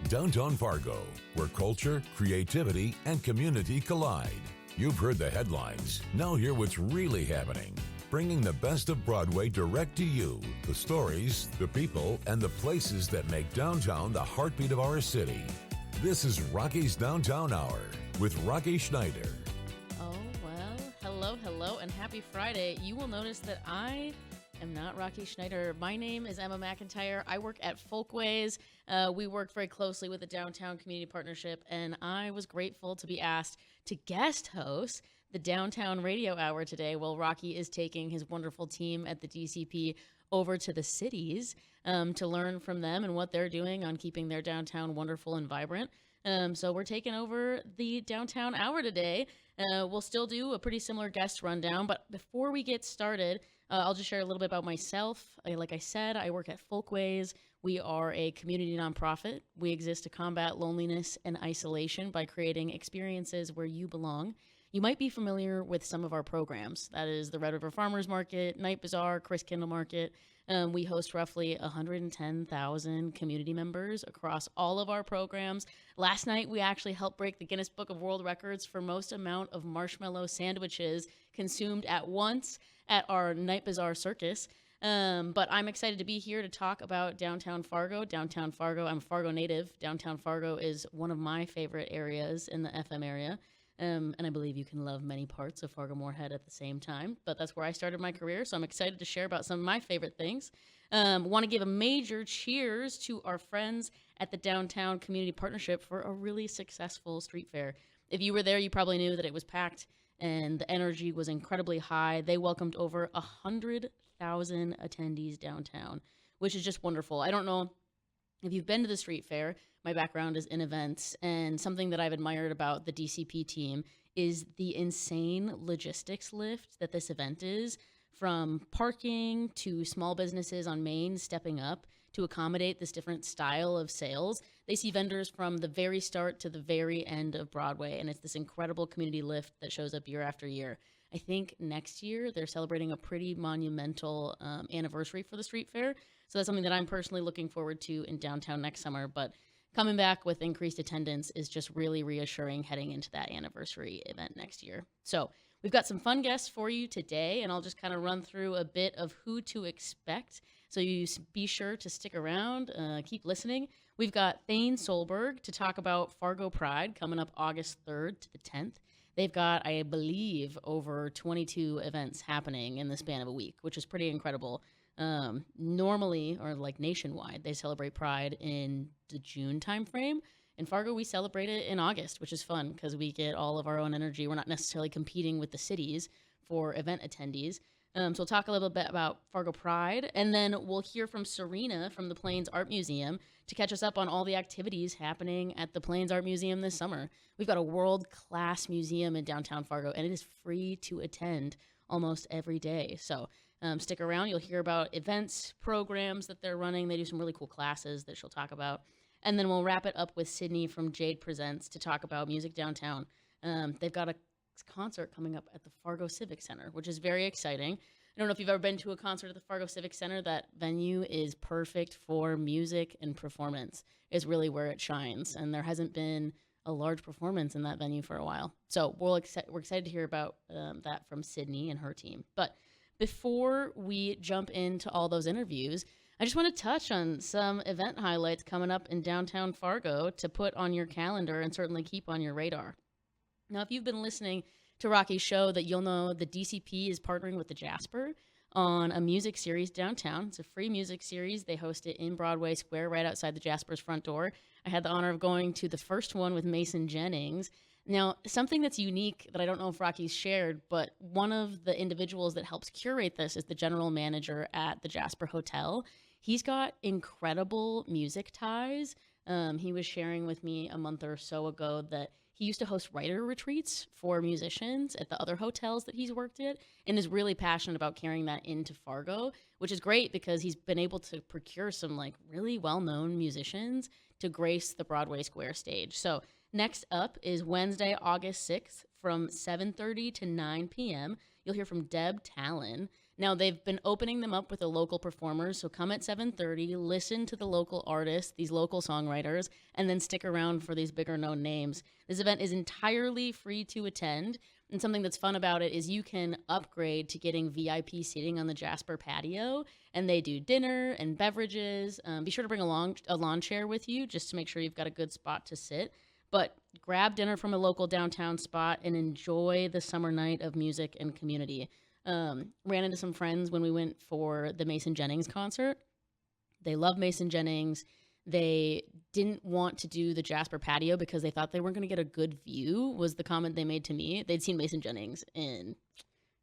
Downtown Fargo, where culture, creativity, and community collide. You've heard the headlines. Now hear what's really happening. Bringing the best of Broadway direct to you. The stories, the people, and the places that make downtown the heartbeat of our city. This is Rocky's Downtown Hour with Rocky Schneider. Oh, well, hello, and happy Friday. You will notice that I am not Rocky Schneider. My name is Emma McIntyre. I work at Folkways. We work very closely with the Downtown Community Partnership, and I was grateful to be asked to guest host the Downtown Radio Hour today while Rocky is taking his wonderful team at the DCP over to the cities to learn from them and what they're doing on keeping their downtown wonderful and vibrant. So we're taking over the Downtown Hour today. We'll still do a pretty similar guest rundown, but before we get started, I'll just share a little bit about myself. Like I said, I work at Folkways. We are a community nonprofit. We exist to combat loneliness and isolation by creating experiences where you belong. You might be familiar with some of our programs. That is the Red River Farmers Market, Night Bazaar, Chris Kindle Market. We host roughly 110,000 community members across all of our programs. Last night, we actually helped break the Guinness Book of World Records for most amount of marshmallow sandwiches consumed at once at our Night Bazaar circus. But I'm excited to be here to talk about Downtown Fargo. Downtown Fargo, I'm a Fargo native. Downtown Fargo is one of my favorite areas in the FM area. And I believe you can love many parts of Fargo-Moorhead at the same time, but that's where I started my career, so I'm excited to share about some of my favorite things. Want to give a major cheers to our friends at the Downtown Community Partnership for a really successful street fair. If you were there, you probably knew that it was packed and the energy was incredibly high. They welcomed over 100,000 attendees downtown, which is just wonderful. I don't know if you've been to the street fair. My background is in events, and something that I've admired about the DCP team is the insane logistics lift that this event is, from parking to small businesses on Main stepping up to accommodate this different style of sales. They see vendors from the very start to the very end of Broadway, and it's this incredible community lift that shows up year after year. I think next year they're celebrating a pretty monumental anniversary for the street fair, so that's something that I'm personally looking forward to in downtown next summer, but coming back with increased attendance is just really reassuring heading into that anniversary event next year. So we've got some fun guests for you today, and I'll just kind of run through a bit of who to expect. So you be sure to stick around, keep listening. We've got Thane Solberg to talk about Fargo Pride coming up August 3rd to the 10th. They've got, I believe, over 22 events happening in the span of a week, which is pretty incredible. Normally, or like nationwide, they celebrate Pride in the June timeframe. In Fargo, we celebrate it in August, which is fun because we get all of our own energy. We're not necessarily competing with the cities for event attendees. So we'll talk a little bit about Fargo Pride, and then we'll hear from Serena from the Plains Art Museum to catch us up on all the activities happening at the Plains Art Museum this summer. We've got a world-class museum in downtown Fargo, and it is free to attend almost every day. So stick around. You'll hear about events, programs that they're running. They do some really cool classes that she'll talk about. And then we'll wrap it up with Sydney from Jade Presents to talk about music downtown. They've got a concert coming up at the Fargo Civic Center, which is very exciting. I don't know if you've ever been to a concert at the Fargo Civic Center. That venue is perfect for music and performance. It's really where it shines. And there hasn't been a large performance in that venue for a while. So we're excited to hear about that from Sydney and her team. But before we jump into all those interviews, I just want to touch on some event highlights coming up in downtown Fargo to put on your calendar and certainly keep on your radar. Now, if you've been listening to Rocky's show, that you'll know the DCP is partnering with the Jasper on a music series downtown. It's a free music series. They host it in Broadway Square right outside the Jasper's front door. I had the honor of going to the first one with Mason Jennings. Now, something that's unique that I don't know if Rocky's shared, but one of the individuals that helps curate this is the general manager at the Jasper Hotel. He's got incredible music ties. He was sharing with me a month or so ago that he used to host writer retreats for musicians at the other hotels that he's worked at and is really passionate about carrying that into Fargo, which is great because he's been able to procure some like really well-known musicians to grace the Broadway Square stage. So next up is Wednesday, August 6th from 7:30 to 9 p.m. You'll hear from Deb Talon. Now they've been opening them up with the local performers, so come at 7:30, listen to the local artists, these local songwriters, and then stick around for these bigger known names. This event is entirely free to attend, and something that's fun about it is you can upgrade to getting VIP seating on the Jasper patio, and they do dinner and beverages. Be sure to bring a lawn chair with you just to make sure you've got a good spot to sit. But grab dinner from a local downtown spot and enjoy the summer night of music and community. Ran into some friends when we went for the Mason Jennings concert. They love Mason Jennings. They didn't want to do the Jasper patio because they thought they weren't going to get a good view, was the comment they made to me. They'd seen Mason Jennings in,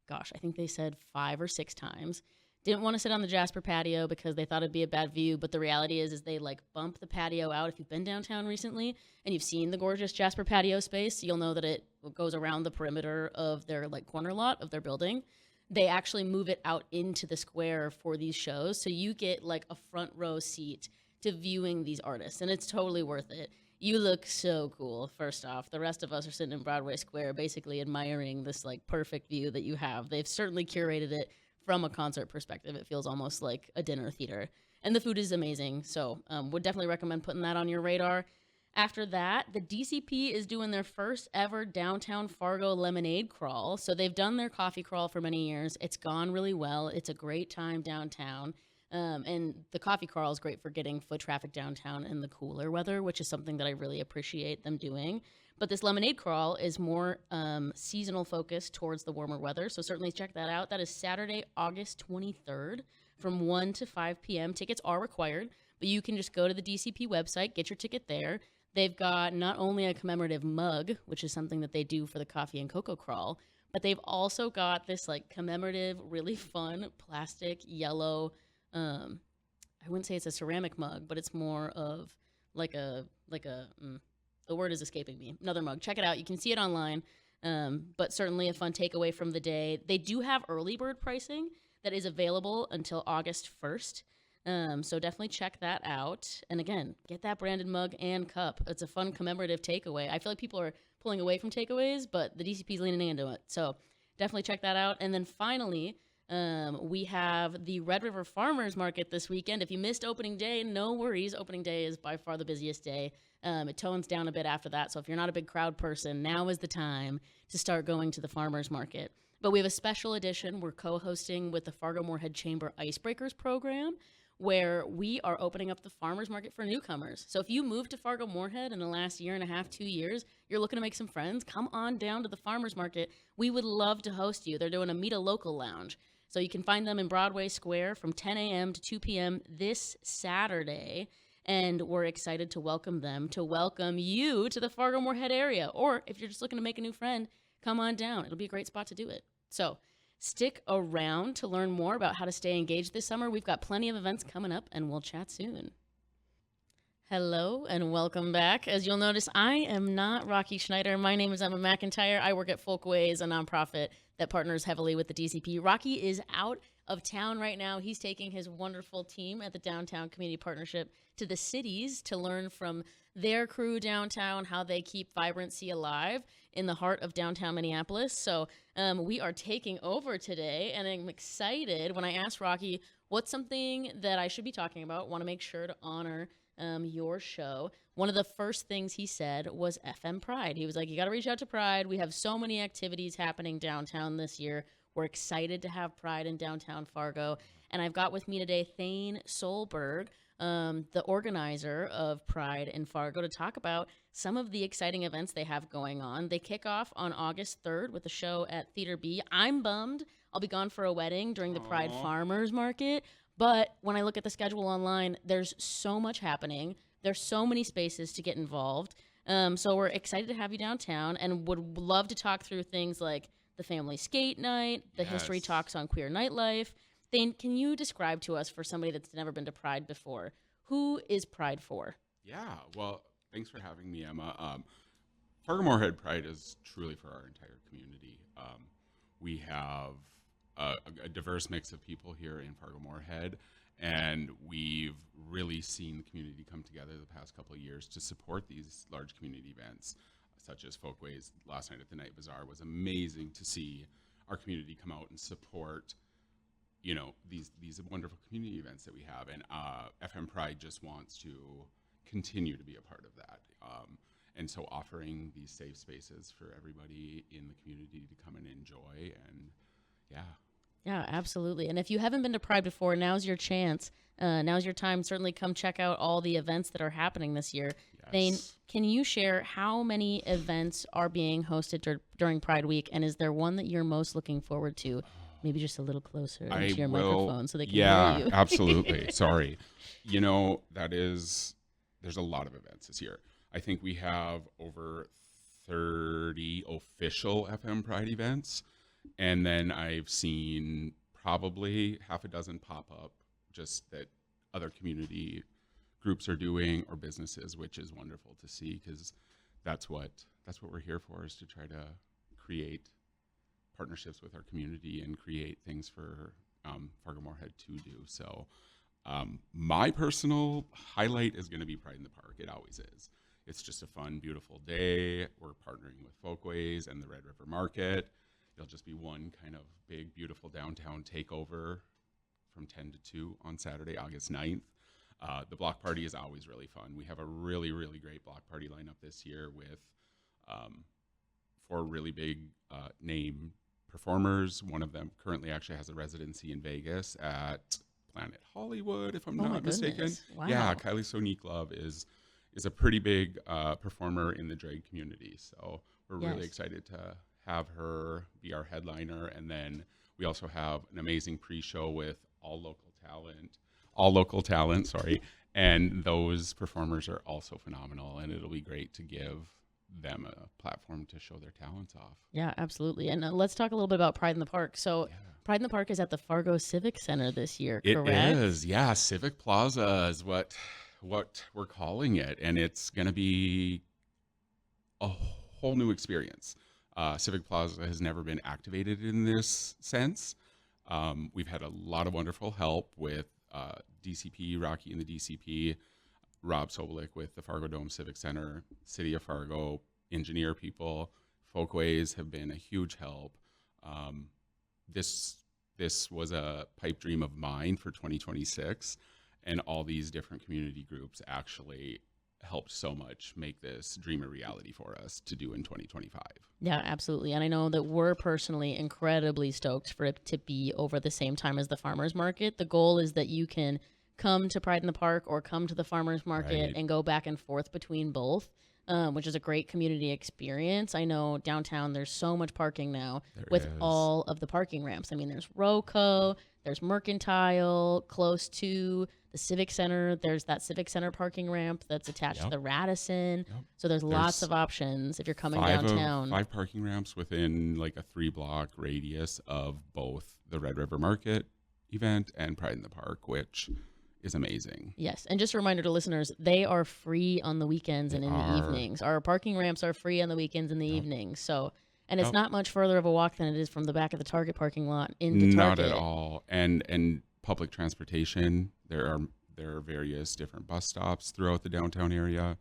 gosh, I think they said 5 or 6 times. Didn't want to sit on the Jasper patio because they thought it'd be a bad view, but the reality is they like bump the patio out. If you've been downtown recently and you've seen the gorgeous Jasper patio space, you'll know that it goes around the perimeter of their like corner lot of their building. They actually move it out into the square for these shows, so you get like a front row seat to viewing these artists, and it's totally worth it. You look so cool, first off. The rest of us are sitting in Broadway Square basically admiring this like perfect view that you have. They've certainly curated it from a concert perspective. It feels almost like a dinner theater, and the food is amazing, so would definitely recommend putting that on your radar. After that, the DCP is doing their first ever downtown Fargo lemonade crawl. So they've done their coffee crawl for many years. It's gone really well. It's a great time downtown. And the coffee crawl is great for getting foot traffic downtown in the cooler weather, which is something that I really appreciate them doing. But this lemonade crawl is more seasonal focused towards the warmer weather. So certainly check that out. That is Saturday, August 23rd from 1 to 5 p.m. Tickets are required, but you can just go to the DCP website, get your ticket there. They've got not only a commemorative mug, which is something that they do for the coffee and cocoa crawl, but they've also got this like commemorative, really fun plastic yellow, I wouldn't say it's a ceramic mug, but it's more of the word is escaping me. Another mug. Check it out. You can see it online, but certainly a fun takeaway from the day. They do have early bird pricing that is available until August 1st. So definitely check that out. And again, get that branded mug and cup. It's a fun commemorative takeaway. I feel like people are pulling away from takeaways, but the DCP is leaning into it. So definitely check that out. And then finally, we have the Red River Farmers Market this weekend. If you missed opening day, no worries. Opening day is by far the busiest day. It tones down a bit after that. So if you're not a big crowd person, now is the time to start going to the farmers market. But we have a special edition. We're co-hosting with the Fargo-Moorhead Chamber Icebreakers program, where we are opening up the farmers market for newcomers. So if you moved to Fargo-Moorhead in the last year and a half, 2 years, you're looking to make some friends, come on down to the farmers market. We would love to host you. They're doing a Meet a Local lounge. So you can find them in Broadway Square from 10 a.m. to 2 p.m. this Saturday. And we're excited to welcome them, to welcome you to the Fargo-Moorhead area. Or if you're just looking to make a new friend, come on down. It'll be a great spot to do it. So stick around to learn more about how to stay engaged this summer. We've got plenty of events coming up, and we'll chat soon. Hello, and welcome back. As you'll notice, I am not Rocky Schneider. My name is Emma McIntyre. I work at Folkways, a nonprofit that partners heavily with the DCP. Rocky is out of town right now. He's taking his wonderful team at the Downtown Community Partnership to the cities to learn from their crew downtown, how they keep vibrancy alive in the heart of downtown Minneapolis. So we are taking over today, and I'm excited. When I asked Rocky, what's something that I should be talking about, want to make sure to honor your show, one of the first things he said was FM Pride. He was like, you got to reach out to Pride. We have so many activities happening downtown this year. We're excited to have Pride in downtown Fargo. And I've got with me today Thane Solberg, the organizer of Pride in Fargo, to talk about some of the exciting events they have going on. They kick off on August 3rd with a show at Theater B. I'm bummed. I'll be gone for a wedding during the Pride Farmers Market. But when I look at the schedule online, there's so much happening. There's so many spaces to get involved. So we're excited to have you downtown and would love to talk through things like the family skate night, the history talks on queer nightlife. Thane, can you describe to us, for somebody that's never been to Pride before, who is Pride for? Yeah, well, thanks for having me, Emma. Fargo-Moorhead Pride is truly for our entire community. We have a diverse mix of people here in Fargo-Moorhead, and we've really seen the community come together the past couple of years to support these large community events, such as Folkways. Last night at the Night Bazaar was amazing to see our community come out and support these wonderful community events that we have, and FM Pride just wants to continue to be a part of that. And so offering these safe spaces for everybody in the community to come and enjoy, and Yeah, absolutely. And if you haven't been to Pride before, now's your chance. Now's your time. Certainly come check out all the events that are happening this year. Yes. Thane, can you share how many events are being hosted during Pride Week? And is there one that you're most looking forward to? Maybe just a little closer to your microphone so they can hear you. Absolutely. Sorry. There's a lot of events this year. I think we have over 30 official FM Pride events. And then I've seen probably half a dozen pop up just that other community groups are doing, or businesses, which is wonderful to see, because that's what we're here for, is to try to create partnerships with our community and create things for Fargo-Moorhead to do. So my personal highlight is going to be Pride in the Park. It always is. It's just a fun, beautiful day. We're partnering with Folkways and the Red River Market. It'll just be one kind of big, beautiful downtown takeover from 10 to 2 on Saturday, August 9th. The block party is always really fun. We have a really, really great block party lineup this year with 4 really big name performers. One of them currently actually has a residency in Vegas at Planet Hollywood, if I'm not mistaken. Wow. Yeah, Kylie Sonique Love is a pretty big performer in the drag community. So we're really excited to have her be our headliner. And then we also have an amazing pre-show with all local talent, sorry. And those performers are also phenomenal, and it'll be great to give them a platform to show their talents off. Yeah, absolutely. And let's talk a little bit about Pride in the Park. So Pride in the Park is at the Fargo Civic Center this year, correct? It is, yeah. Civic Plaza is what we're calling it, and it's going to be a whole new experience. Civic Plaza has never been activated in this sense. We've had a lot of wonderful help with DCP, Rocky and the DCP, Rob Sobolik with the Fargo Dome Civic Center, City of Fargo, engineer people. Folkways have been a huge help. This was a pipe dream of mine for 2026, and all these different community groups actually helped so much make this dream a reality for us to do in 2025. Yeah, absolutely. And I know that we're personally incredibly stoked for it to be over the same time as the farmers market. The goal is that you can come to Pride in the Park or come to the farmers market and go back and forth between both, which is a great community experience. I know downtown there's so much parking now with all of the parking ramps. I mean, there's Roco, there's Mercantile, close to the Civic Center. There's that Civic Center parking ramp that's attached to the Radisson. So there's lots of options if you're coming downtown. 5 parking ramps within like a 3-block radius of both the Red River Market event and Pride in the Park, which is amazing. Yes. And just a reminder to listeners, they are free on the weekends and in the evenings. Our parking ramps are free on the weekends and the evenings. So, and it's not much further of a walk than it is from the back of the Target parking lot into Target. Not at all. And public transportation, there are various different bus stops throughout the downtown area.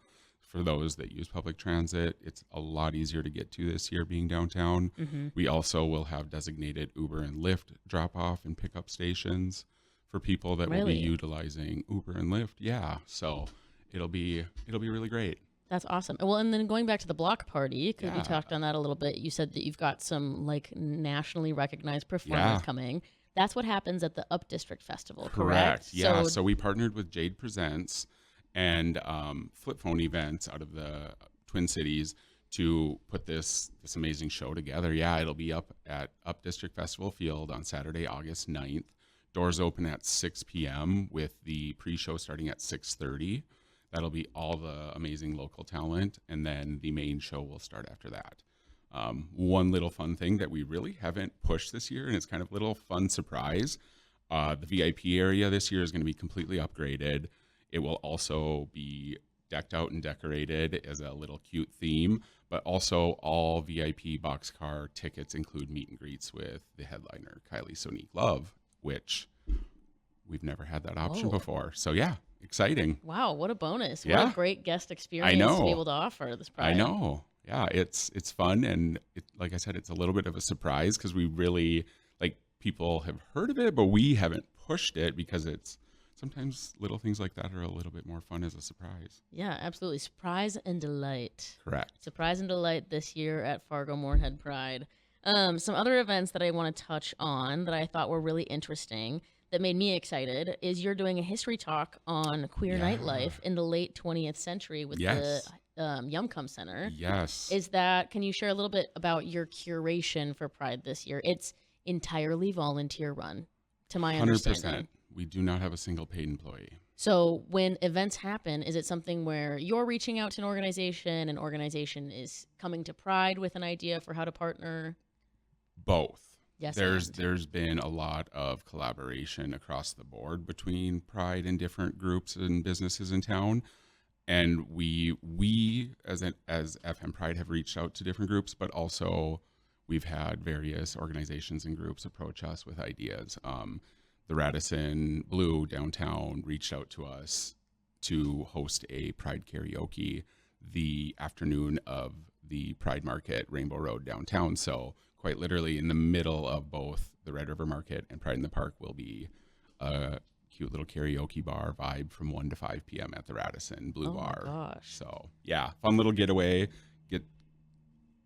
For those that use public transit, it's a lot easier to get to this year being downtown. We also will have designated Uber and Lyft drop-off and pickup stations for people that will be utilizing Uber and Lyft. Yeah, so it'll be really great. That's awesome. Well, and then going back to the block party, because we talked on that a little bit, you said that you've got some like nationally recognized performers coming. That's what happens at the Up District Festival, correct? Yeah, so we partnered with Jade Presents and Flip Phone Events out of the Twin Cities to put this amazing show together. Yeah, it'll be up at Up District Festival Field on Saturday, August 9th. Doors open at 6 p.m. with the pre-show starting at 6:30. That'll be all the amazing local talent, and then the main show will start after that. One little fun thing that we really haven't pushed this year, and it's kind of a little fun surprise, the VIP area this year is going to be completely upgraded. It will also be decked out and decorated as a little cute theme, but also all VIP boxcar tickets include meet and greets with the headliner, Kylie Sonique Love, which we've never had that option before. So yeah, exciting. Wow, what a bonus. What a great guest experience to be able to offer this Pride. I know. Yeah, it's fun, and like I said, it's a little bit of a surprise because we really, people have heard of it, but we haven't pushed it because it's sometimes little things like that are a little bit more fun as a surprise. Yeah, absolutely. Surprise and delight. Correct. Surprise and delight this year at Fargo-Moorhead Pride. Some other events that I want to touch on that I thought were really interesting that made me excited is you're doing a history talk on queer nightlife in the late 20th century with the Yumcum Center. Yes. Can you share a little bit about your curation for Pride this year? It's entirely volunteer run, to my understanding. 100%. We do not have a single paid employee. So when events happen, is it something where you're reaching out to an organization is coming to Pride with an idea for how to partner? Both. Yes. There's been a lot of collaboration across the board between Pride and different groups and businesses in town. And we as FM Pride have reached out to different groups, but also we've had various organizations and groups approach us with ideas. The Radisson Blue downtown reached out to us to host a Pride karaoke the afternoon of the Pride Market, Rainbow Road downtown. So quite literally in the middle of both the Red River Market and Pride in the Park will be a cute little karaoke bar vibe from 1 to 5 p.m. at the Radisson Blue Bar. Oh my gosh. So yeah, fun little getaway, get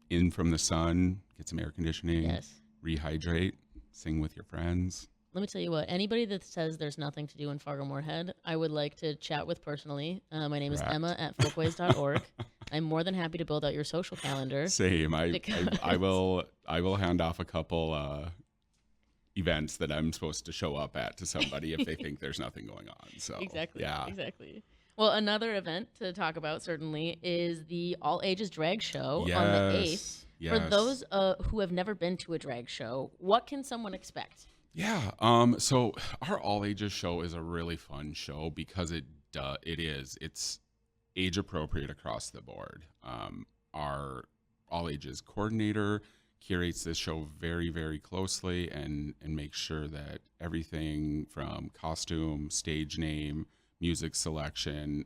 in from the sun, get some air conditioning, rehydrate, sing with your friends. Let me tell you what, anybody that says there's nothing to do in Fargo-Moorhead, I would like to chat with personally. My name is Emma at folkways.org. I'm more than happy to build out your social calendar. Same. I will hand off a couple events that I'm supposed to show up at to somebody if they think there's nothing going on. So Exactly. Yeah. Exactly. Well, another event to talk about certainly is the All Ages Drag Show on the 8th. Yes. For those who have never been to a drag show, what can someone expect? Yeah. So our all ages show is a really fun show because it's age appropriate across the board. Our all ages coordinator curates this show very, very closely and makes sure that everything from costume, stage name, music selection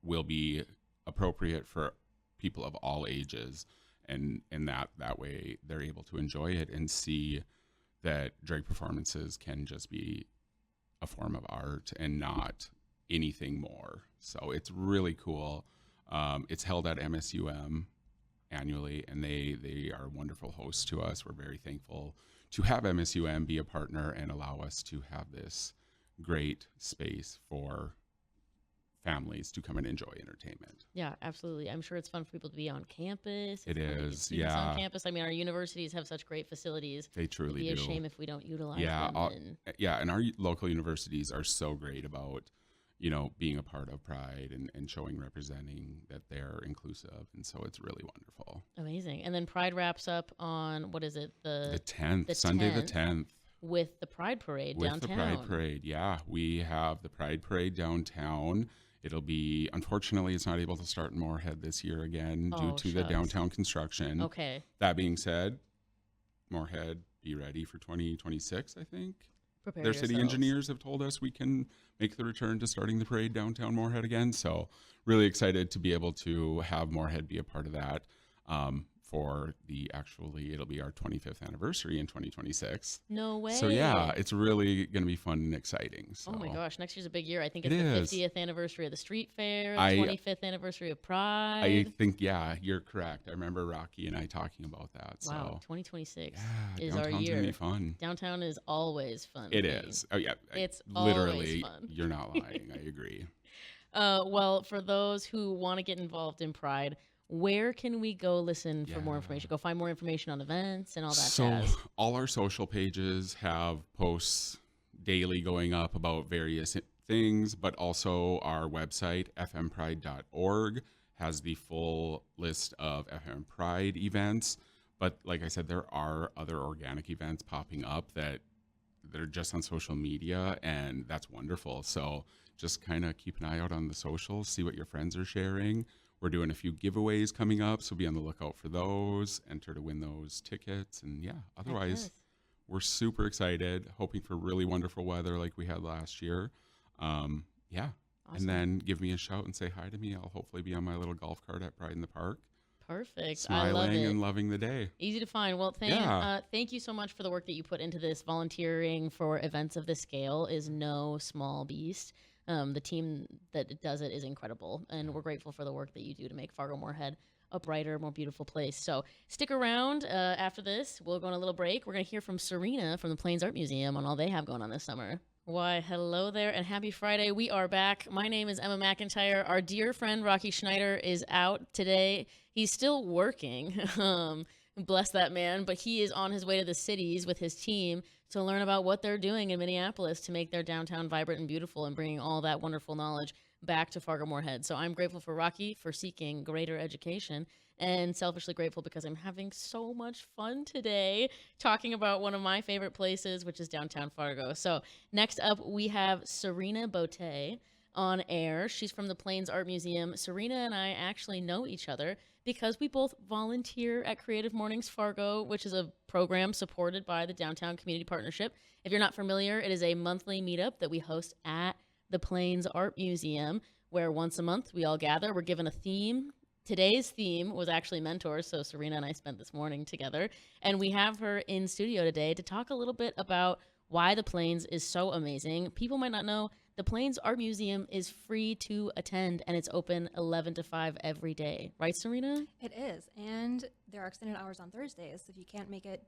will be appropriate for people of all ages. And that way they're able to enjoy it and see that drag performances can just be a form of art and not anything more. So it's really cool. It's held at MSUM annually, and they are wonderful hosts to us. We're very thankful to have MSUM be a partner and allow us to have this great space for families to come and enjoy entertainment. Yeah, absolutely. I'm sure it's fun for people to be on campus. It is, students on campus. I mean, our universities have such great facilities. They truly do. It'd be a shame if we don't utilize them. And our local universities are so great about, being a part of Pride and representing that they're inclusive. And so it's really wonderful. Amazing. And then Pride wraps up on, what is it? The 10th, Sunday the 10th. With the Pride Parade downtown. With the Pride Parade, yeah. We have the Pride Parade downtown. It'll be, unfortunately, it's not able to start in Moorhead this year again due to the downtown construction. Okay. That being said, Moorhead, be ready for 2026, I think. Prepare Their yourselves. city engineers have told us we can make the return to starting the parade downtown Moorhead again. So really excited to be able to have Moorhead be a part of that. It'll be our 25th anniversary in 2026. No way. So yeah, it's really going to be fun and exciting. So. Oh my gosh, next year's a big year. I think it's the 50th anniversary of the street fair, the 25th anniversary of Pride. I think, you're correct. I remember Rocky and I talking about that. Wow, 2026 is our year. Downtown's going to be fun. Downtown is always fun. It is. Oh yeah. It's literally, always fun. You're not lying. I agree. Well, for those who want to get involved in Pride, where can we go listen for more information? Go find more information on events and all that jazz. So all our social pages have posts daily going up about various things, but also our website, fmpride.org, has the full list of FM Pride events. But like I said, there are other organic events popping up that are just on social media, and that's wonderful. So just kind of keep an eye out on the socials, see what your friends are sharing. We're doing a few giveaways coming up, so be on the lookout for those. Enter to win those tickets. And otherwise, we're super excited, hoping for really wonderful weather like we had last year. Awesome. And then give me a shout and say hi to me. I'll hopefully be on my little golf cart at Pride in the Park. Perfect. I love smiling it. and loving the day. Easy to find. Well, thank you so much for the work that you put into this. Volunteering for events of this scale is no small beast. The team that does it is incredible, and we're grateful for the work that you do to make Fargo-Moorhead a brighter, more beautiful place. So stick around. After this, we'll go on a little break. We're going to hear from Serena from the Plains Art Museum on all they have going on this summer. Why, hello there, and happy Friday. We are back. My name is Emma McIntyre. Our dear friend Rocky Schneider is out today. He's still working. Bless that man. But he is on his way to the cities with his team to learn about what they're doing in Minneapolis to make their downtown vibrant and beautiful and bringing all that wonderful knowledge back to Fargo-Moorhead. So I'm grateful for Rocky for seeking greater education, and selfishly grateful because I'm having so much fun today talking about one of my favorite places, which is downtown Fargo. So next up, we have Serena Bote on air. She's from the Plains Art Museum. Serena and I actually know each other because we both volunteer at Creative Mornings Fargo, which is a program supported by the Downtown Community Partnership. If you're not familiar, it is a monthly meetup that we host at the Plains Art Museum, where once a month we all gather. We're given a theme. Today's theme was actually mentors, so Serena and I spent this morning together, and we have her in studio today to talk a little bit about why the Plains is so amazing. People might not know the Plains Art Museum is free to attend, and it's open 11 to 5 every day. Right, Serena? It is, and there are extended hours on Thursdays. If you can't make it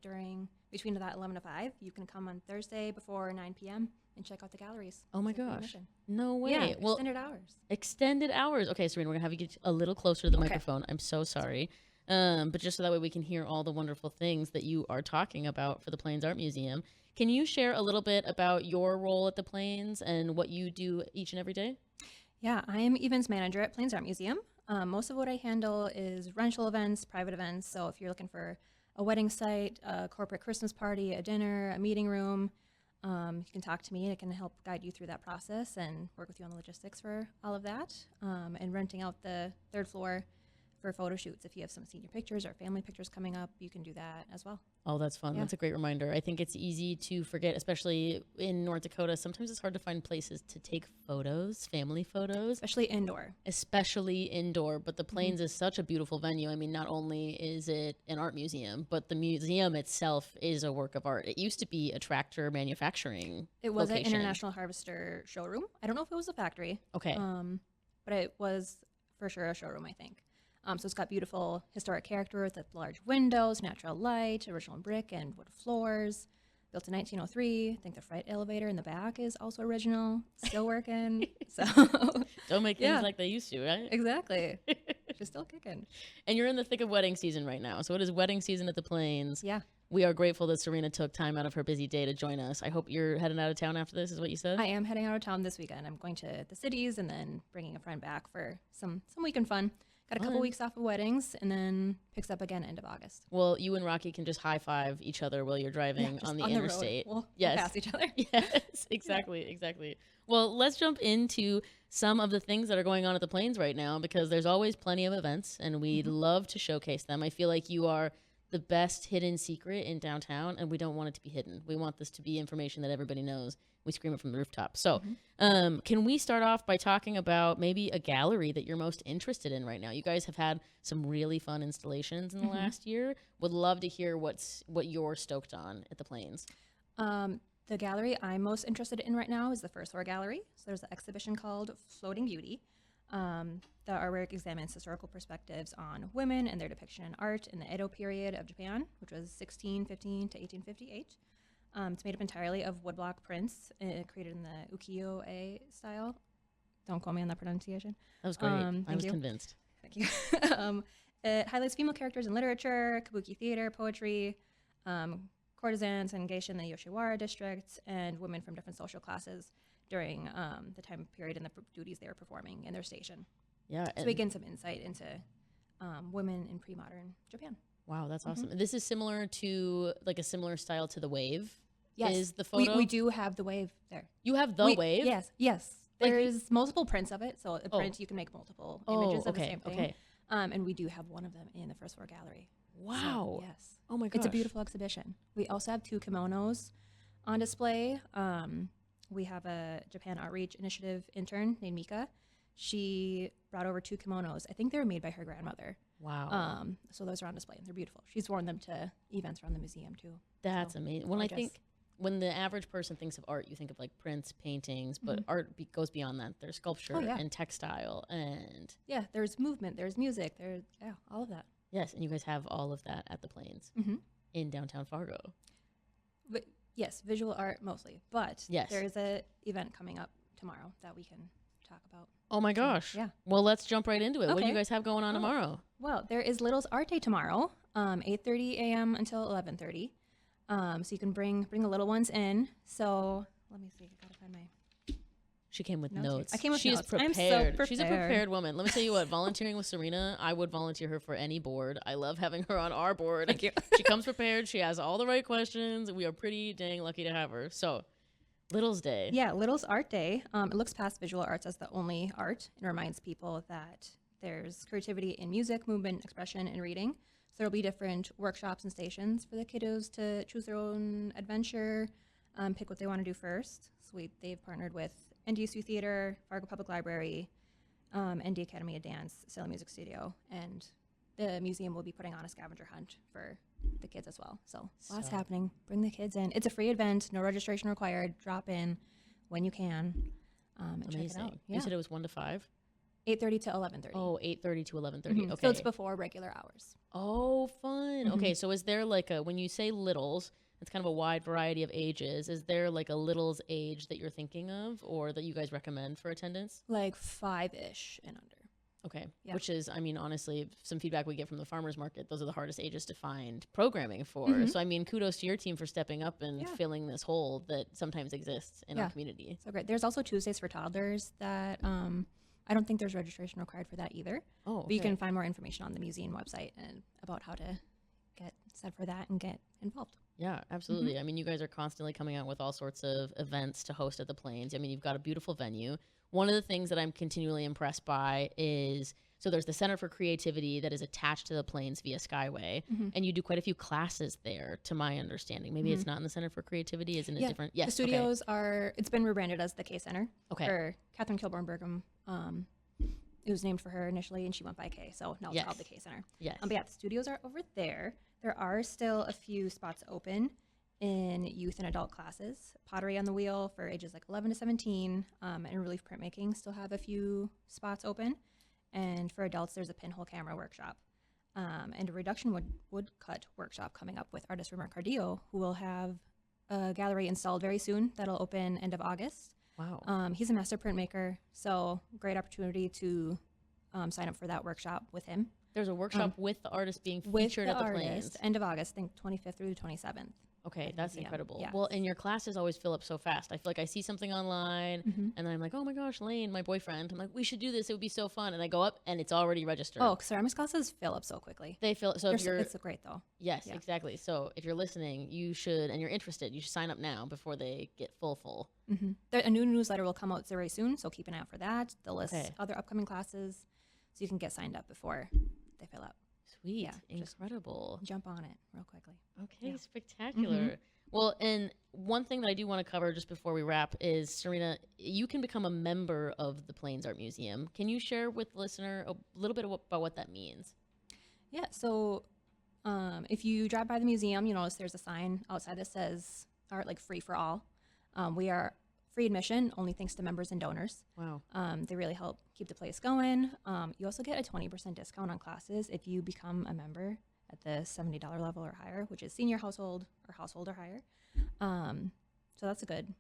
between that 11 to 5, you can come on Thursday before 9 p.m. and check out the galleries. Oh my It's a free gosh. admission. No way. Yeah, Well, extended hours. extended hours. Okay, Serena, we're going to have you get a little closer to the microphone. I'm so sorry. But just so that way we can hear all the wonderful things that you are talking about for the Plains Art Museum. Can you share a little bit about your role at the Plains and what you do each and every day? Yeah, I am events manager at Plains Art Museum. Most of what I handle is rental events, private events. So if you're looking for a wedding site, a corporate Christmas party, a dinner, a meeting room, you can talk to me. I can help guide you through that process and work with you on the logistics for all of that. And renting out the third floor for photo shoots. If you have some senior pictures or family pictures coming up, you can do that as well. Oh, that's fun. Yeah. That's a great reminder. I think it's easy to forget, especially in North Dakota. Sometimes it's hard to find places to take photos, family photos. Especially indoor. Especially indoor, but the Plains is such a beautiful venue. I mean, not only is it an art museum, but the museum itself is a work of art. It used to be a tractor manufacturing It was location. an International Harvester showroom. I don't know if it was a factory. Okay. But it was for sure a showroom, I think. So it's got beautiful historic character with large windows, natural light, original brick and wood floors. Built in 1903. I think the freight elevator in the back is also original, still working. So Don't make things Yeah. like they used to, right? exactly, she's still kicking. And you're in the thick of wedding season right now. So it is wedding season at the Plains. Yeah, We are grateful that Serena took time out of her busy day to join us. I hope you're heading out of town after this, is what you said? I am heading out of town this weekend. I'm going to the cities and then bringing a friend back for some weekend fun. Got a couple Fun. weeks off of weddings and then picks up again end of August. Well, you and Rocky can just high five each other while you're driving Just on the road. interstate. We'll Yes. pass each other. Yes, exactly. Well, let's jump into some of the things that are going on at the Plains right now, because there's always plenty of events and we'd love to showcase them. I feel like you are the best hidden secret in downtown, and we don't want it to be hidden. We want this to be information that everybody knows. We scream it from the rooftop. So can we start off by talking about maybe a gallery that you're most interested in right now? You guys have had some really fun installations in the last year. Would love to hear what you're stoked on at the Plains. The gallery I'm most interested in right now is the first floor gallery. So there's an exhibition called Floating Beauty. The artwork examines historical perspectives on women and their depiction in art in the Edo period of Japan, which was 1615 to 1858. It's made up entirely of woodblock prints created in the ukiyo-e style. Don't quote me on that pronunciation. That was great. I thank was you. convinced. Thank you. It highlights female characters in literature, kabuki theater, poetry, courtesans and geisha in the Yoshiwara district, and women from different social classes during the time period and the duties they were performing in their station. Yeah. So we gain some insight into women in pre-modern Japan. Wow, that's awesome. This is similar to, like, a similar style to the Wave. Yes, Is the photo? we do have the wave there. You have the Wave? Yes. Like- There's multiple prints of it. So a print, you can make multiple images of the same thing. Okay. And we do have one of them in the first floor gallery. Wow. So, yes. Oh my gosh. It's a beautiful exhibition. We also have 2 kimonos on display. We have a Japan Outreach Initiative intern named Mika. She brought over 2 kimonos. I think they were made by her grandmother. Wow. So those are on display, and they're beautiful. She's worn them to events around the museum too. That's So, amazing. When I gorgeous. think, when the average person thinks of art, you think of like prints, paintings, but art goes beyond that. There's sculpture yeah. and textile and Yeah, there's movement, there's music, there's all of that. yes, and you guys have all of that at the Plains in downtown Fargo. But yes, visual art mostly. But Yes. there is a event coming up tomorrow that we can talk about. Oh my gosh. yeah. Well, let's jump right into it. What do you Okay. guys have going on tomorrow? Well, there is Little's Art Day tomorrow, 8:30 a.m. until 11:30. So you can bring the little ones in. So let me see. I gotta find my. She came with Notes here. notes. I came with She's notes. prepared. I'm so She's a prepared. prepared woman. Let me tell you what, volunteering with Serena, I would volunteer her for any board. I love having her on our board. Thank you. She comes prepared. She has all the right questions. We are pretty dang lucky to have her. So, Little's Day. Yeah, Little's Art Day. It looks past visual arts as the only art and reminds people that there's creativity in music, movement, expression, and reading. So there'll be different workshops and stations for the kiddos to choose their own adventure, pick what they want to do first. So they've partnered with NDSU Theater, Fargo Public Library, ND Academy of Dance, Salem Music Studio, and the museum will be putting on a scavenger hunt for the kids as well. So lots So- happening. Bring the kids in. It's a free event, no registration required. Drop in when you can. And check it Amazing. out. You said it was 1 to 5? 8:30 to 11:30. Oh, 8:30 to 11:30. Mhm. Okay. So it's before regular hours. Oh, fun. Okay, so is there like a, when you say littles, it's kind of a wide variety of ages. Is there like a little's age that you're thinking of or that you guys recommend for attendance? Like 5-ish and under. Okay. Yeah. Which is, I mean, honestly, some feedback we get from the farmers market, those are the hardest ages to find programming for. So, I mean, kudos to your team for stepping up and Yeah. filling this hole that sometimes exists in our Yeah. community. So great. There's also Tuesdays for toddlers that I don't think there's registration required for that either. Oh, But you okay. can find more information on the museum website and about how to get set for that and get involved. Yeah, absolutely. I mean, you guys are constantly coming out with all sorts of events to host at the Plains. I mean, you've got a beautiful venue. One of the things that I'm continually impressed by is, so there's the Center for Creativity that is attached to the Plains via Skyway, and you do quite a few classes there, to my understanding. Maybe it's not in the Center for Creativity. Isn't it different? Yes. The okay. studios are, it's been rebranded as the K Center. Okay. For Catherine Kilborn Burgum. It was named for her initially and she went by K. So now it's Yes. called the K Center. Yes. But yeah, the studios are over there. There are still a few spots open in youth and adult classes. Pottery on the Wheel for ages like 11 to 17 and relief printmaking still have a few spots open. And for adults, there's a pinhole camera workshop and a reduction woodcut workshop coming up with artist Rumor Cardillo, who will have a gallery installed very soon that'll open end of August. Wow. He's a master printmaker, so great opportunity to sign up for that workshop with him. There's a workshop with the artist being With featured the at the artist, Plains. end of August, I think 25th through the 27th. Okay, the that's museum. incredible. Yes. Well, and your classes always fill up so fast. I feel like I see something online and then I'm like, oh my gosh, Lane, my boyfriend. I'm like, we should do this. It would be so fun. And I go up and it's already registered. Oh, ceramics classes fill up so quickly. They fill. So if you're, It's great though. yes, yeah. exactly. So if you're listening, you should, and you're interested, you should sign up now before they get full. A new newsletter will come out very soon, so keep an eye out for that. They'll list Okay. other upcoming classes, so you can get signed up before they fill up. Sweet. Yeah, just- Incredible. Jump on it real quickly. Okay, Yeah. spectacular. Well, and one thing that I do want to cover just before we wrap is, Serena, you can become a member of the Plains Art Museum. Can you share with the listener a little bit about what that means? Yeah, so if you drive by the museum, you notice there's a sign outside that says art like free for all. We are free admission, only thanks to members and donors. Wow. They really help keep the place going. You also get a 20% discount on classes if you become a member at the $70 level or higher, which is senior household or higher. So that's a good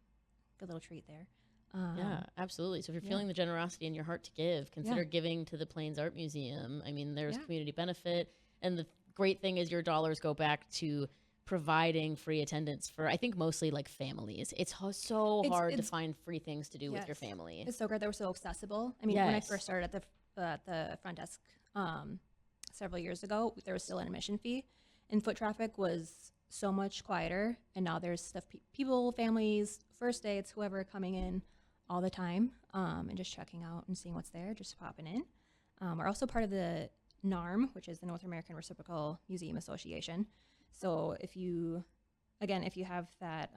little treat there. Yeah, absolutely. So if you're feeling the generosity in your heart to give, consider giving to the Plains Art Museum. I mean, there's community benefit. And the great thing is your dollars go back to providing free attendance for, I think, mostly like families. It's so hard to find free things to do with your family. It's so great that we're so accessible. I mean, when I Yes. first started at the front desk several years ago, there was still an admission fee, and foot traffic was so much quieter. And now there's stuff, people, families, first dates, whoever coming in all the time, and just checking out and seeing what's there, just popping in. We're also part of the NARM, which is the North American Reciprocal Museum Association. So if you have that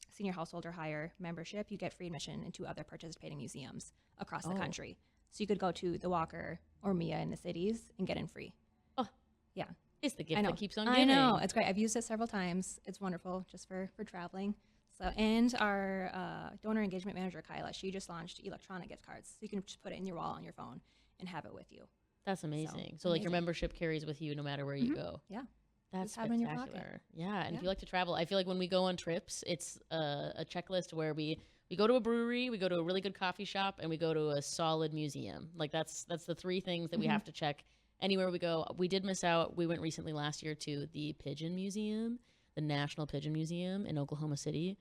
senior household or higher membership, you get free admission into other participating museums across the country. So you could go to the Walker or Mia in the cities and get in free. Oh, Yeah. it's the I gift know. that keeps on I giving. know. It's great. I've used it several times. It's wonderful just for traveling. So, and our donor engagement manager, Kyla, she just launched electronic gift cards. So you can just put it in your wallet on your phone and have it with you. That's amazing. So like your amazing. membership carries with you no matter where you go. Yeah. That's Just have it in your pocket. spectacular. Yeah, and if Yeah. you like to travel, I feel like when we go on trips, it's a checklist where we go to a brewery, we go to a really good coffee shop, and we go to a solid museum. Like that's the three things that we have to check anywhere we go. We did miss out. We went recently last year to the Pigeon Museum, the National Pigeon Museum in Oklahoma City.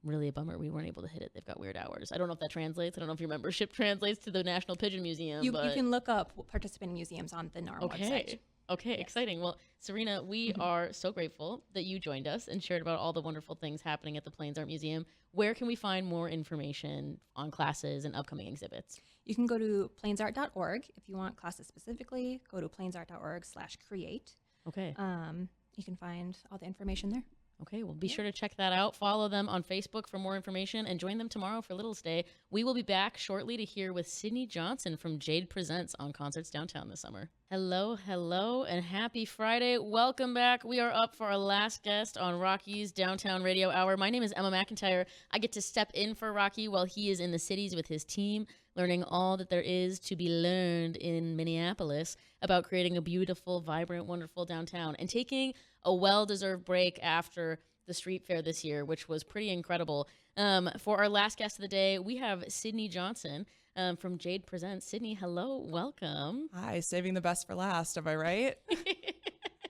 Really a bummer we weren't able to hit it. They've got weird hours. I don't know if that translates. I don't know if your membership translates to the National Pigeon Museum. You but can look up participating museums on the NARM website. Okay, exciting. Well, Serena, we are so grateful that you joined us and shared about all the wonderful things happening at the Plains Art Museum. Where can we find more information on classes and upcoming exhibits? You can go to plainsart.org. If you want classes specifically, go to plainsart.org/create. Okay. You can find all the information there. Okay, well, be sure to check that out. Follow them on Facebook for more information and join them tomorrow for Little's Day. We will be back shortly to hear with Sydney Johnson from Jade Presents on Concerts Downtown this summer. Hello, and happy Friday. Welcome back. We are up for our last guest on Rocky's Downtown Radio Hour. My name is Emma McIntyre. I get to step in for Rocky while he is in the cities with his team, learning all that there is to be learned in Minneapolis about creating a beautiful, vibrant, wonderful downtown and taking a well-deserved break after the street fair this year, which was pretty incredible. For our last guest of the day, we have Sydney Johnson from Jade Presents. Sydney, hello, welcome. Hi, saving the best for last, am I right?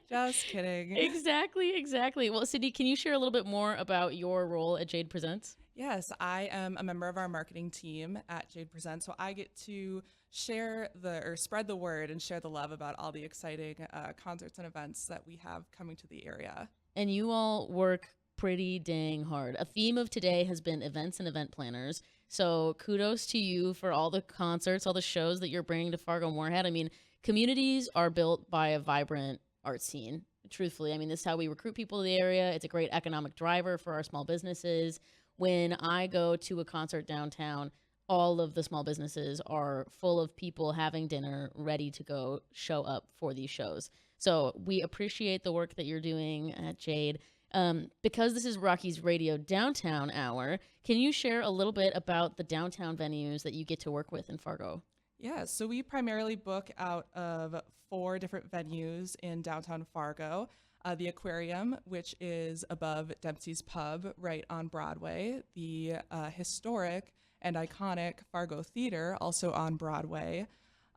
Just kidding. Exactly. Well, Sydney, can you share a little bit more about your role at Jade Presents? Yes, I am a member of our marketing team at Jade Presents, so I get to spread the word and share the love about all the exciting concerts and events that we have coming to the area. And you all work pretty dang hard. A theme of today has been events and event planners. So kudos to you for all the concerts, all the shows that you're bringing to Fargo-Moorhead. I mean, communities are built by a vibrant art scene, truthfully. I mean, this is how we recruit people to the area. It's a great economic driver for our small businesses. When I go to a concert downtown, all of the small businesses are full of people having dinner, ready to go show up for these shows. So we appreciate the work that you're doing at Jade. Because this is Rocky's Radio Downtown Hour, can you share a little bit about the downtown venues that you get to work with in Fargo? Yeah, so we primarily book out of 4 different venues in downtown Fargo. The Aquarium, which is above Dempsey's Pub right on Broadway. The historic and iconic Fargo Theater, also on Broadway.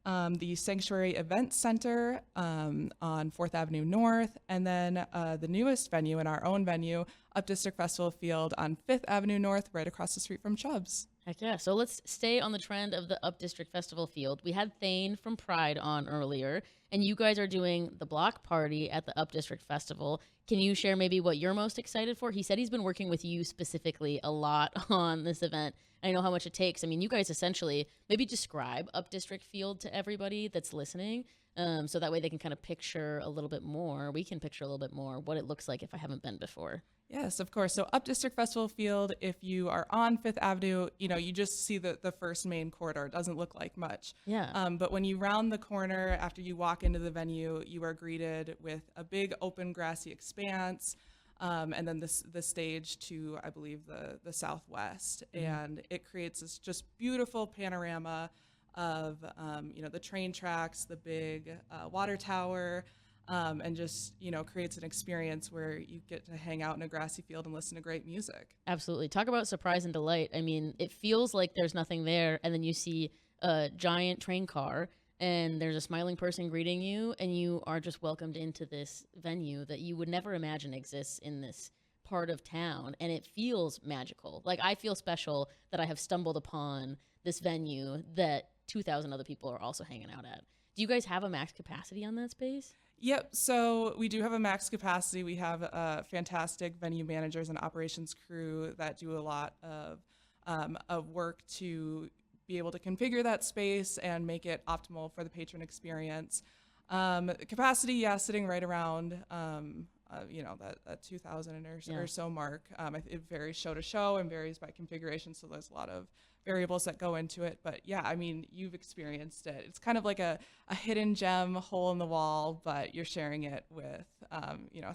The Sanctuary Event Center on 4th Avenue North, and then the newest venue in our own venue, Up District Festival Field on 5th Avenue North, right across the street from Chubb's. Heck yeah. So let's stay on the trend of the Up District Festival Field. We had Thane from Pride on earlier, and you guys are doing the block party at the Up District Festival. Can you share maybe what you're most excited for? He said he's been working with you specifically a lot on this event. I know how much it takes. I mean, you guys essentially maybe describe Up District Field to everybody that's listening, so that way they can kind of picture a little bit more. We can picture a little bit more what it looks like if I haven't been before. Yes, of course. So Up District Festival Field, if you are on 5th Avenue, you just see the first main corridor. It doesn't look like much. Yeah. But when you round the corner after you walk into the venue, you are greeted with a big open grassy expanse, and then the stage to, I believe, the southwest. Mm-hmm. And it creates this just beautiful panorama of, the train tracks, the big water tower, and just, creates an experience where you get to hang out in a grassy field and listen to great music. Absolutely. Talk about surprise and delight. I mean, it feels like there's nothing there, and then you see a giant train car, and there's a smiling person greeting you, and you are just welcomed into this venue that you would never imagine exists in this part of town, and it feels magical. Like, I feel special that I have stumbled upon this venue that 2,000 other people are also hanging out at. Do you guys have a max capacity on that space? Yep. So we do have a max capacity. We have fantastic venue managers and operations crew that do a lot of work to be able to configure that space and make it optimal for the patron experience. Capacity, sitting right around, that 2,000 or so mark. It varies show to show and varies by configuration. So there's a lot of variables that go into it. But yeah, I mean, you've experienced it. It's kind of like a hidden gem, hole in the wall, but you're sharing it with,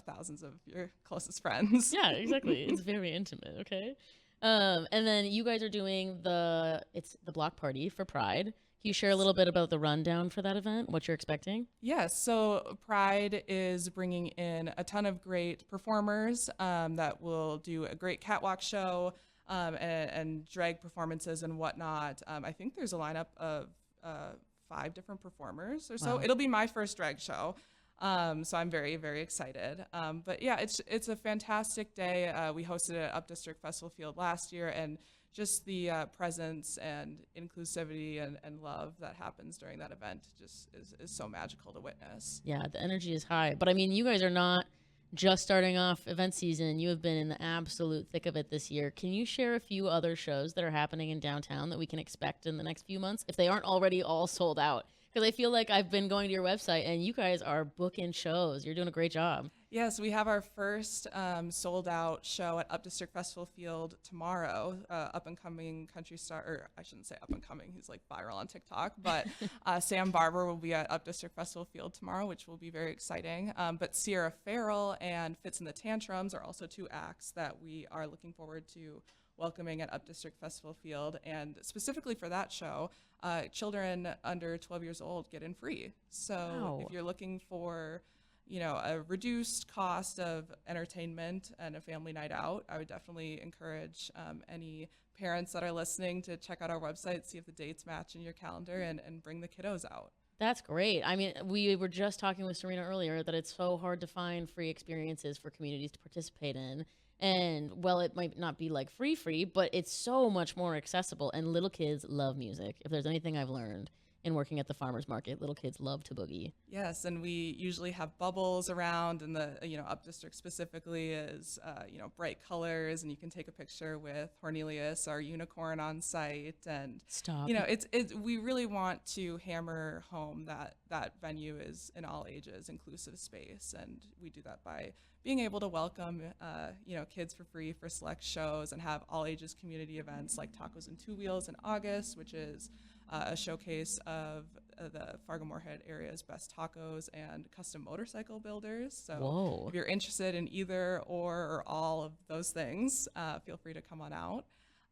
thousands of your closest friends. Yeah, exactly. It's very intimate. Okay. And then you guys are doing the block party for Pride. Can you share a little bit about the rundown for that event, what you're expecting? Yes, so Pride is bringing in a ton of great performers that will do a great catwalk show and drag performances and whatnot. I think there's a lineup of 5 different performers or so. Wow. It'll be my first drag show. So I'm very, very excited. But yeah, it's a fantastic day. We hosted it at Up District Festival Field last year, and just the presence and inclusivity and love that happens during that event just is so magical to witness. Yeah, the energy is high. But I mean, you guys are not just starting off event season. You have been in the absolute thick of it this year. Can you share a few other shows that are happening in downtown that we can expect in the next few months if they aren't already all sold out? Because I feel like I've been going to your website and you guys are booking shows. You're doing a great job. Yes, we have our first sold out show at Up District Festival Field tomorrow. Up and coming country star, or I shouldn't say up and coming, he's like viral on TikTok, but Sam Barber will be at Up District Festival Field tomorrow, which will be very exciting. But Sierra Farrell and Fits in the Tantrums are also 2 acts that we are looking forward to welcoming at Up District Festival Field. And specifically for that show, children under 12 years old get in free. So Wow. if you're looking for a reduced cost of entertainment and a family night out, I would definitely encourage any parents that are listening to check out our website, see if the dates match in your calendar, and bring the kiddos out. That's great. I mean, we were just talking with Serena earlier that it's so hard to find free experiences for communities to participate in. And well, it might not be like free, but it's so much more accessible. And little kids love music. If there's anything I've learned in working at the farmers market, little kids love to boogie. Yes, and we usually have bubbles around, and the Up District specifically is bright colors, and you can take a picture with Cornelius, our unicorn, on site. And Stop. it's we really want to hammer home that venue is an all ages inclusive space, and we do that by being able to welcome kids for free for select shows and have all ages community events like Tacos and Two Wheels in August, which is a showcase of the Fargo-Moorhead area's best tacos and custom motorcycle builders. So Whoa. if you're interested in either or all of those things, feel free to come on out.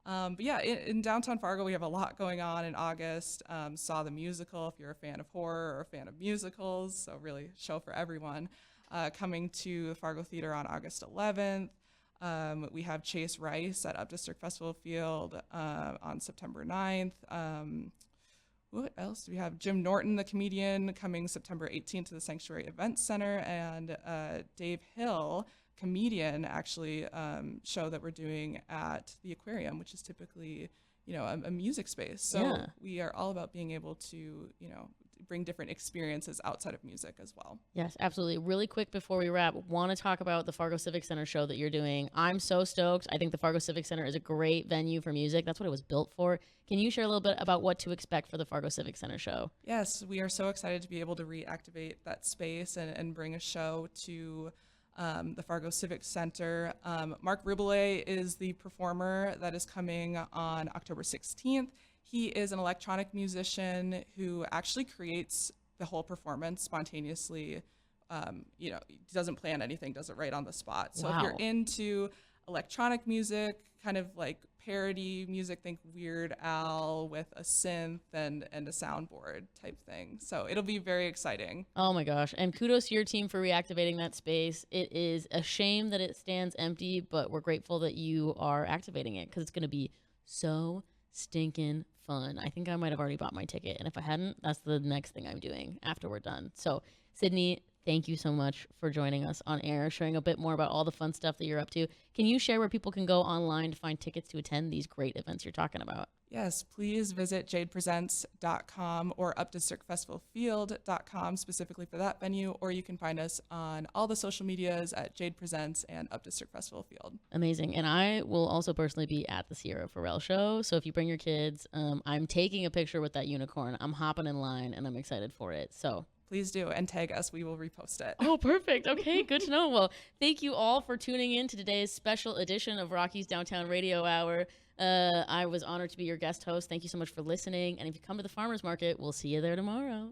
But yeah, in downtown Fargo, we have a lot going on in August. Saw the Musical, if you're a fan of horror or a fan of musicals, so really show for everyone. Coming to Fargo Theater on August 11th. We have Chase Rice at Up District Festival Field on September 9th. What else do we have? Jim Norton, the comedian, coming September 18th to the Sanctuary Events Center, and Dave Hill, comedian, actually show that we're doing at the Aquarium, which is typically a music space. So Yeah. we are all about being able to bring different experiences outside of music as well. Yes, absolutely. Really quick before we wrap, want to talk about the Fargo Civic Center show that you're doing. I'm so stoked. I think the Fargo Civic Center is a great venue for music. That's what it was built for. Can you share a little bit about what to expect for the Fargo Civic Center show? Yes, we are so excited to be able to reactivate that space and bring a show to the Fargo Civic Center. Mark Riboulet is the performer that is coming on October 16th. He is an electronic musician who actually creates the whole performance spontaneously. He doesn't plan anything, does it right on the spot. So if you're Wow. into electronic music, kind of like parody music, think Weird Al with a synth and a soundboard type thing. So it'll be very exciting. Oh my gosh. And kudos to your team for reactivating that space. It is a shame that it stands empty, but we're grateful that you are activating it because it's going to be so stinking fun. I think I might have already bought my ticket. And if I hadn't, that's the next thing I'm doing after we're done. So, Sydney, thank you so much for joining us on air, sharing a bit more about all the fun stuff that you're up to. Can you share where people can go online to find tickets to attend these great events you're talking about? Yes, please visit jadepresents.com or updistrictfestivalfield.com specifically for that venue, or you can find us on all the social medias at Jade Presents and Up District Festival Field. Amazing. And I will also personally be at the Sierra Farrell show. So if you bring your kids, I'm taking a picture with that unicorn. I'm hopping in line and I'm excited for it. So Please do, and tag us. We will repost it. Oh, perfect. Okay, good to know. Well, thank you all for tuning in to today's special edition of Rocky's Downtown Radio Hour. I was honored to be your guest host. Thank you so much for listening. And if you come to the farmers market, we'll see you there tomorrow.